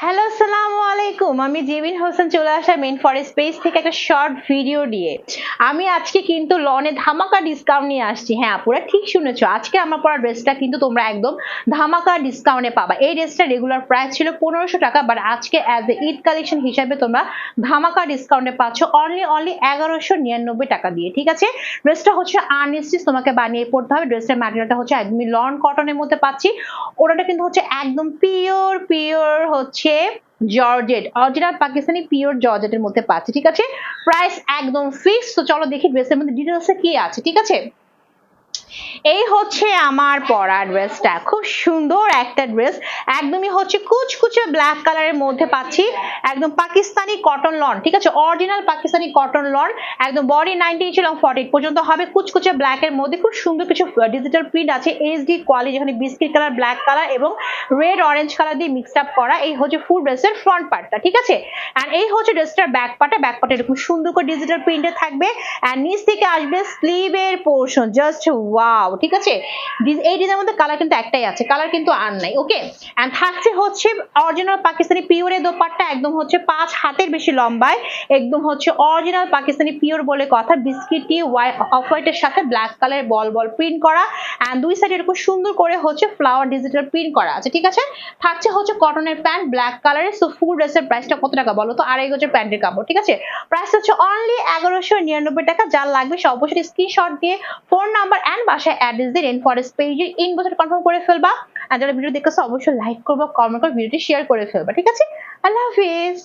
Hello, আসসালামু আলাইকুম। আমি জিবিন হোসেন চলে আসা মেইন ফরেস্ট পেজ থেকে একটা শর্ট ভিডিও দিয়ে। আমি আজকে কিন্তু লনে ধামাকা ডিসকাউন্ট নিয়ে আসছি। হ্যাঁ, আপুরা ঠিক শুনেছো। আজকে আমার পরা ড্রেসটা কিন্তু তোমরা একদম ধামাকা ডিসকাউন্টে পাবা। এই ড্রেসটা রেগুলার প্রাইস ছিল 1500 টাকা, বাট আজকে অ্যাজ এ ঈদ কালেকশন হিসাবে তোমরা ধামাকা ডিসকাউন্টে পাচ্ছ অনলি 1199 টাকা দিয়ে। ঠিক আছে? ড্রেসটা হচ্ছে আনস্টিচ, তোমাকে বানিয়ে পড়তে হবে। ড্রেসের ম্যাটেরিয়ালটা হচ্ছে একদমই লন কটনের মধ্যে পাচ্ছি। ওনাটা কিন্তু হচ্ছে একদম পিওর হচ্ছে জর্জেট, অরিজিনাল পাকিস্তানি পিওর জর্জেটের মধ্যে পাচ্ছি। ঠিক আছে, প্রাইস একদম ফিক্স। তো চলো দেখি ড্রেসের মধ্যে ডিটেলসে কি আছে। ঠিক আছে, এই হচ্ছে আমার পরা ড্রেসটা, খুব সুন্দর একটা ড্রেস, একদমই হচ্ছে কুচকুচে ব্ল্যাক কালারের মধ্যে পাচ্ছি, একদম পাকিস্তানি কটন লন। ঠিক আছে, অরিজিনাল পাকিস্তানি কটন লন, একদম বডি 90 ইঞ্চি এবং 40 পর্যন্ত হবে, কুচকুচে ব্ল্যাক এর মধ্যে খুব সুন্দর কিছু ডিজিটাল প্রিন্ট আছে, এইচডি কোয়ালিটি, যেখানে বিস্কিট কালার, ব্ল্যাক কালার এবং রেড অরেঞ্জ কালার দিয়ে মিক্সড আপ করা। এই হচ্ছে ফুল ড্রেসের ফ্রন্ট পার্টটা। ঠিক আছে, এন্ড এই হচ্ছে ড্রেসটার ব্যাক পার্টটা এরকম সুন্দর করে ডিজিটাল প্রিন্টে থাকবে, এন্ড নিচ থেকে আসবে স্লিভের পোর্শন, জাস্ট ওয়াও। ঠিক আছে, এই ডিজাইনের মধ্যে কালার কিন্তু একটাই আছে, কালার কিন্তু আর নাই। ওকে, এন্ড থাকছে হচ্ছে অরিজিনাল পাকিস্তানি পিওরের দোপাট্টা, একদম হচ্ছে 5 হাতের বেশি লম্বায়, একদম হচ্ছে অরিজিনাল পাকিস্তানি পিওর বলে কথা, বিস্কিটি অফ হোয়াইটের সাথে ব্ল্যাক কালারের বল বল প্রিন্ট করা, এন্ড দুই সাইডে এরকম সুন্দর করে হচ্ছে ফ্লাওয়ার ডিজিটাল প্রিন্ট করা আছে। ঠিক আছে, থাকছে হচ্ছে কটনের প্যান্ট ব্ল্যাক কালারের। সো ফুল ড্রেসের প্রাইসটা কত টাকা বলো তো? 2.5 গজের প্যান্টের কাপড়। ঠিক আছে, প্রাইস হচ্ছে অনলি 1199 টাকা। যার লাগবে সে অবশ্যই স্ক্রিনশট দিয়ে ফোন নাম্বার এন্ড বাসায় অ্যাড্রেস দিয়ে রেইনফরেস্ট পেজে ইনবক্সে কনফার্ম করে ফেলবা। আর যারা ভিডিও দেখতেছো অবশ্যই লাইক করবা, কমেন্ট করে ভিডিওটি শেয়ার করে ফেলবা। ঠিক আছে, আল্লাহ হাফিজ।